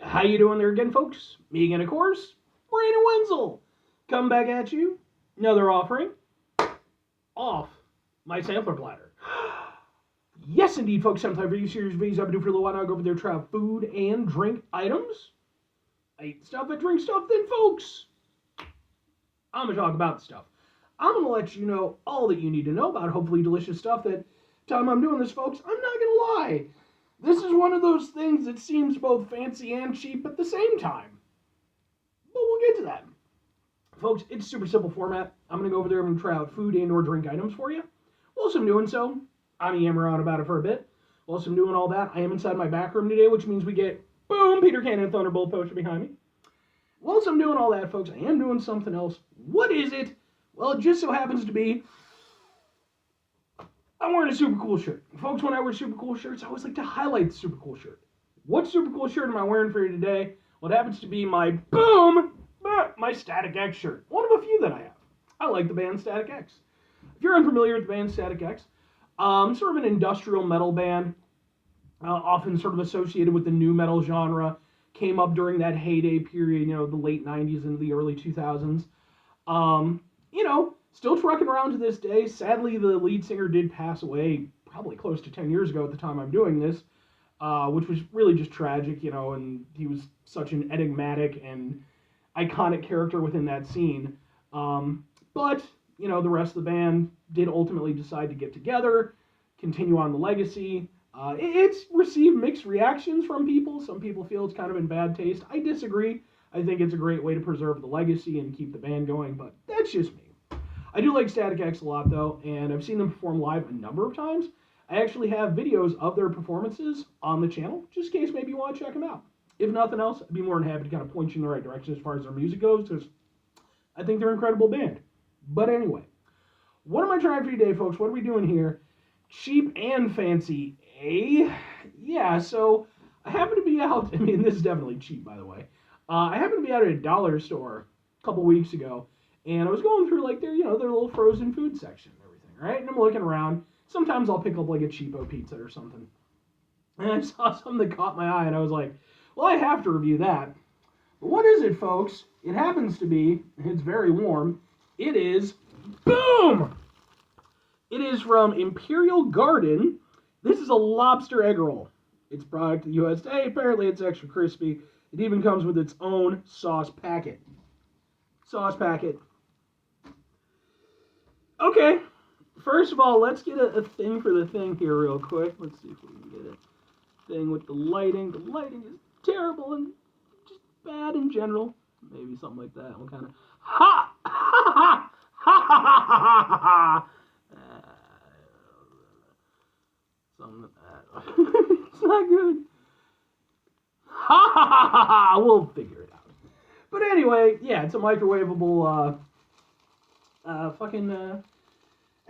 How you doing there again, folks? Me again, of course, Brandon Wenzel. Come back at you. Another offering off my sampler platter. Yes, indeed, folks. Sometime for you series videos I've been doing for a little while now. I go over there, try out food and drink items. I eat stuff, I drink stuff. Then, folks, I'm gonna talk about the stuff. I'm gonna let you know all that you need to know about hopefully delicious stuff. That time I'm doing this, folks, I'm not gonna lie. This is one of those things that seems both fancy and cheap at the same time. But we'll get to that. Folks, it's super simple format. I'm going to go over there and try out food and or drink items for you. Whilst I'm doing so, I'm yammering on about it for a bit. Whilst I'm doing all that, I am inside my back room today, which means we get, boom, Peter Cannon Thunderbolt poster behind me. Whilst I'm doing all that, folks, I am doing something else. What is it? Well, it just so happens to be I'm wearing a super cool shirt. Folks, when I wear super cool shirts, I always like to highlight the super cool shirt. What super cool shirt am I wearing for you today? Well, it happens to be my, boom, my Static X shirt. One of a few that I have. I like the band Static X. If you're unfamiliar with the band Static X, sort of an industrial metal band, often sort of associated with the nu metal genre, came up during that heyday period, the late 90s into the early 2000s. Still trucking around to this day. Sadly, the lead singer did pass away probably close to 10 years ago at the time I'm doing this, which was really just tragic, and he was such an enigmatic and iconic character within that scene. But the rest of the band did ultimately decide to get together, continue on the legacy. It's received mixed reactions from people. Some people feel it's kind of in bad taste. I disagree. I think it's a great way to preserve the legacy and keep the band going, but that's just me. I do like Static X a lot, though, and I've seen them perform live a number of times. I actually have videos of their performances on the channel, just in case maybe you want to check them out. If nothing else, I'd be more than happy to kind of point you in the right direction as far as their music goes, because I think they're an incredible band. But anyway, what am I trying for you today, folks? What are we doing here? Cheap and fancy, eh? Yeah, so I happen to be out, this is definitely cheap, by the way. I happened to be out at a dollar store a couple weeks ago, and I was going through, their little frozen food section and everything, right? And I'm looking around. Sometimes I'll pick up, a cheapo pizza or something. And I saw something that caught my eye, and I was like, well, I have to review that. But what is it, folks? It happens to be, it's very warm, it is, boom! It is from Imperial Garden. This is a lobster egg roll. It's product to the USA. Apparently, it's extra crispy. It even comes with its own sauce packet. Sauce packet. Okay, first of all, let's get a thing for the thing here real quick. Let's see if we can get a thing with the lighting. The lighting is terrible and just bad in general. Maybe something like that. We'll kind of ha ha ha ha ha ha ha ha. Something like that. It's not good. Ha ha ha ha ha. We'll figure it out. But anyway, yeah, it's a microwavable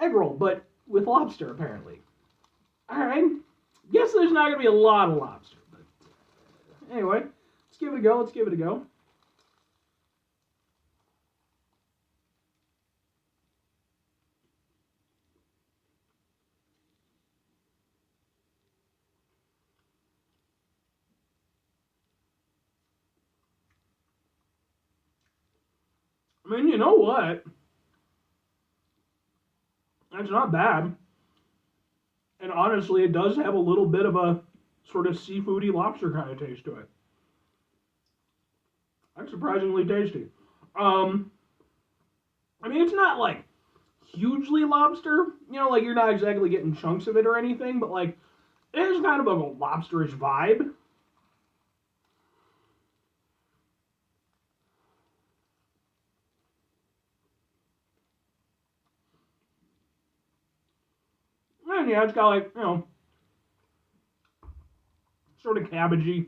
egg roll, but with lobster, apparently. Alright. Guess there's not going to be a lot of lobster, but anyway, let's give it a go. Let's give it a go. You know what? That's not bad. And honestly, it does have a little bit of a sort of seafoody lobster kind of taste to it. That's surprisingly tasty. It's not hugely lobster. You're not exactly getting chunks of it or anything, but it has kind of a lobsterish vibe. And yeah, it's got sort of cabbagey,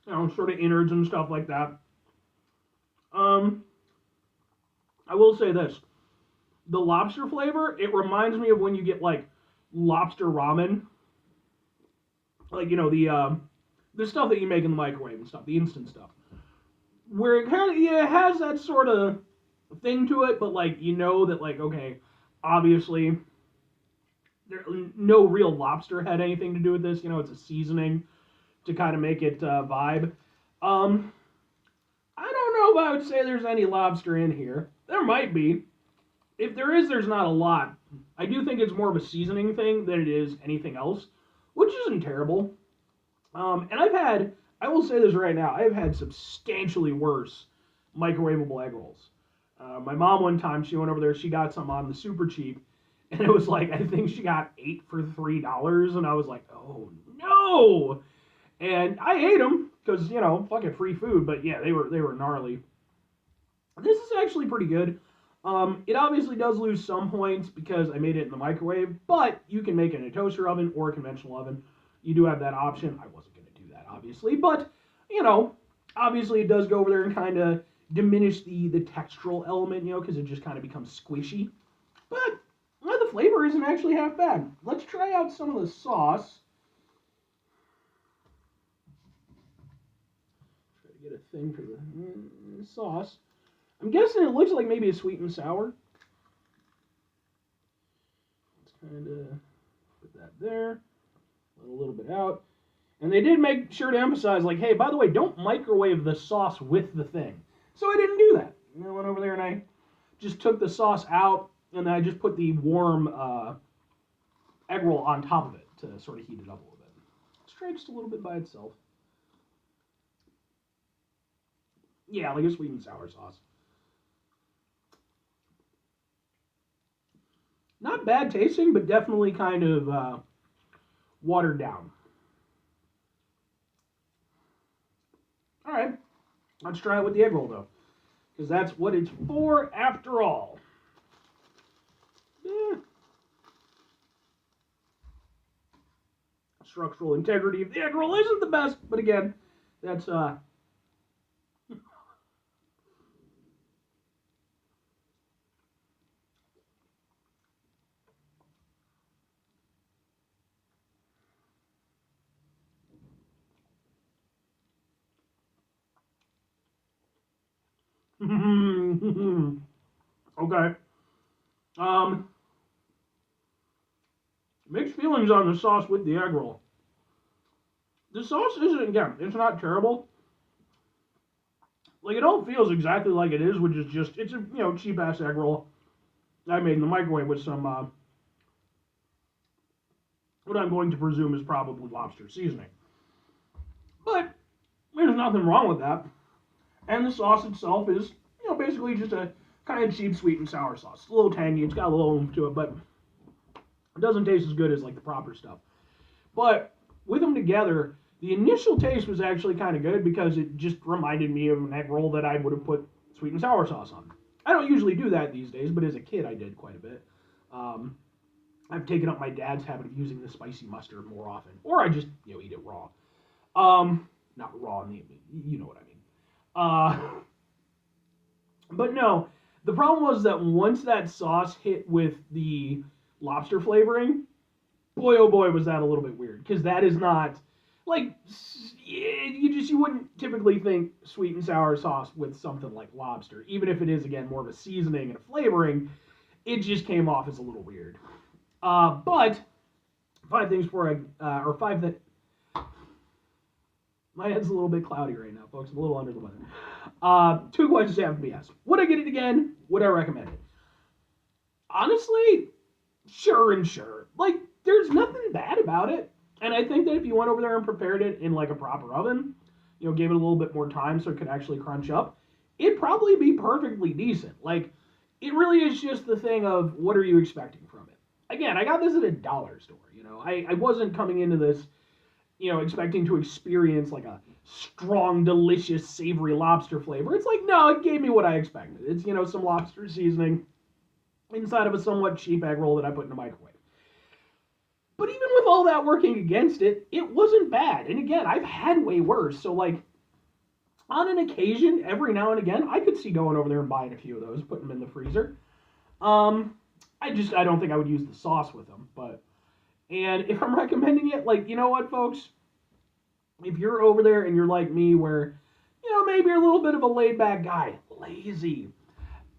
sort of innards and stuff like that. I will say this. The lobster flavor, it reminds me of when you get lobster ramen. The stuff that you make in the microwave and stuff, the instant stuff. Where it has that sort of thing to it, but that okay, obviously no real lobster had anything to do with this. It's a seasoning to kind of make it vibe. Um, I don't know if I would say there's any lobster in here. There might be. If there is, there's not a lot. I do think it's more of a seasoning thing than it is anything else, which isn't terrible. And I will say this right now, I've had substantially worse microwavable egg rolls. My mom one time, she went over there, she got some on the super cheap, and it was like, I think she got 8 for $3, and I was like, oh no! And I ate them, because, fucking free food, but yeah, they were gnarly. This is actually pretty good. It obviously does lose some points because I made it in the microwave, but you can make it in a toaster oven or a conventional oven. You do have that option. I wasn't going to do that, obviously, but, you know, obviously it does go over there and kind of diminish the textural element, because it just kind of becomes squishy. But the flavor isn't actually half bad. Let's try out some of the sauce. Try to get a thing for the sauce. I'm guessing it looks like maybe a sweet and sour. Let's kind of put that there. Let a little bit out. And they did make sure to emphasize, like, hey, by the way, don't microwave the sauce with the thing. So I didn't do that. I went over there and I just took the sauce out, and then I just put the warm egg roll on top of it to sort of heat it up a little bit. Let's try just a little bit by itself. Yeah, like a sweet and sour sauce. Not bad tasting, but definitely kind of watered down. All right, let's try it with the egg roll, though, because that's what it's for after all. Yeah. Structural integrity of the egg roll isn't the best, but again, that's okay. Um, Mixed feelings on the sauce with the egg roll. The sauce isn't, again, it's not terrible. Like, it all feels exactly like it is, which is just, it's a, cheap ass egg roll I made in the microwave with some, what I'm going to presume is probably lobster seasoning. But there's nothing wrong with that. And the sauce itself is, basically just a kind of cheap sweet and sour sauce. It's a little tangy, it's got a little oomph to it, but it doesn't taste as good as like the proper stuff. But with them together, the initial taste was actually kind of good because it just reminded me of an egg roll that I would have put sweet and sour sauce on. I don't usually do that these days, but as a kid I did quite a bit. I've taken up my dad's habit of using the spicy mustard more often, or I just eat it raw. Not raw, you know what I mean. But no, the problem was that once that sauce hit with the lobster flavoring, boy oh boy was that a little bit weird, because that is not like you wouldn't typically think sweet and sour sauce with something like lobster, even if it is again more of a seasoning and a flavoring. It just came off as a little weird. But five things for or five that my head's a little bit cloudy right now, folks. I'm a little under the weather. Two questions have to be asked. Would I get it again? Would I recommend it? Honestly, sure and sure. Like, there's nothing bad about it. And I think that if you went over there and prepared it in like a proper oven, gave it a little bit more time so it could actually crunch up, it'd probably be perfectly decent. Like, it really is just the thing of what are you expecting from it. Again, I got this at a dollar store. I wasn't coming into this expecting to experience like a strong, delicious, savory lobster flavor. It's like, no, it gave me what I expected. It's, some lobster seasoning inside of a somewhat cheap egg roll that I put in the microwave. But even with all that working against it, it wasn't bad. And again, I've had way worse. So, like, on an occasion, every now and again, I could see going over there and buying a few of those, putting them in the freezer. I don't think I would use the sauce with them, but. And if I'm recommending it, like, you know what, folks? If you're over there and you're like me where, maybe you're a little bit of a laid-back guy, lazy,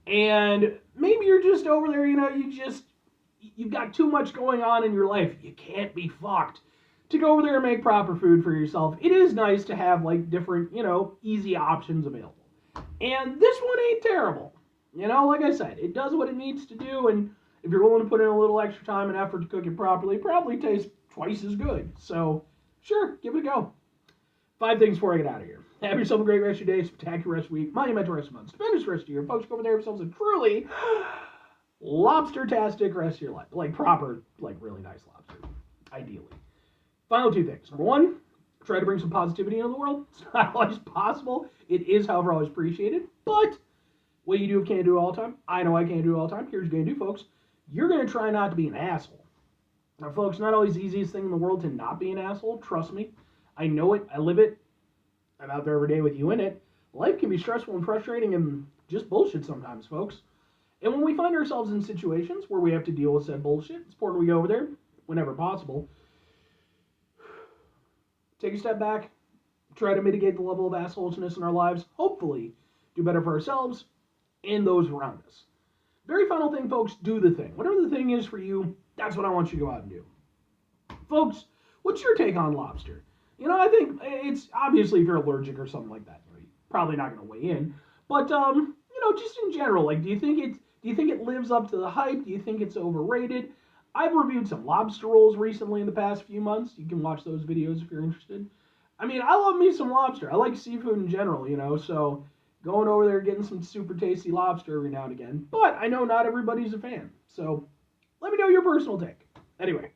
and maybe you're just over there, you've got too much going on in your life. You can't be fucked. to go over there and make proper food for yourself, it is nice to have like different, easy options available. And this one ain't terrible. Like I said, it does what it needs to do, and if you're willing to put in a little extra time and effort to cook it properly, it probably tastes twice as good. So, sure, give it a go. 5 things before I get out of here. Have yourself a great rest of your day, spectacular rest of your week, monumental rest of your month, stupendous rest of your year. Folks, go over there yourselves a truly lobster-tastic rest of your life. Like proper, like really nice lobster, ideally. Final 2 things. Number 1, try to bring some positivity into the world. It's not always possible. It is, however, always appreciated. But what you do can't do it all the time. I know I can't do it all the time. Here's what you're going to do, folks. You're going to try not to be an asshole. Now, folks, not always the easiest thing in the world to not be an asshole. Trust me. I know it. I live it. I'm out there every day with you in it. Life can be stressful and frustrating and just bullshit sometimes, folks. And when we find ourselves in situations where we have to deal with said bullshit, it's important we go over there whenever possible. Take a step back, try to mitigate the level of assholeness in our lives, hopefully do better for ourselves and those around us. Very final thing, folks, do the thing. Whatever the thing is for you, that's what I want you to go out and do. Folks, what's your take on lobster? I think it's obviously if you're allergic or something like that, you're probably not going to weigh in. But just in general, like, do you think it lives up to the hype? Do you think it's overrated? I've reviewed some lobster rolls recently in the past few months. You can watch those videos if you're interested. I mean, I love me some lobster. I like seafood in general, so going over there getting some super tasty lobster every now and again. But I know not everybody's a fan. So let me know your personal take. Anyway,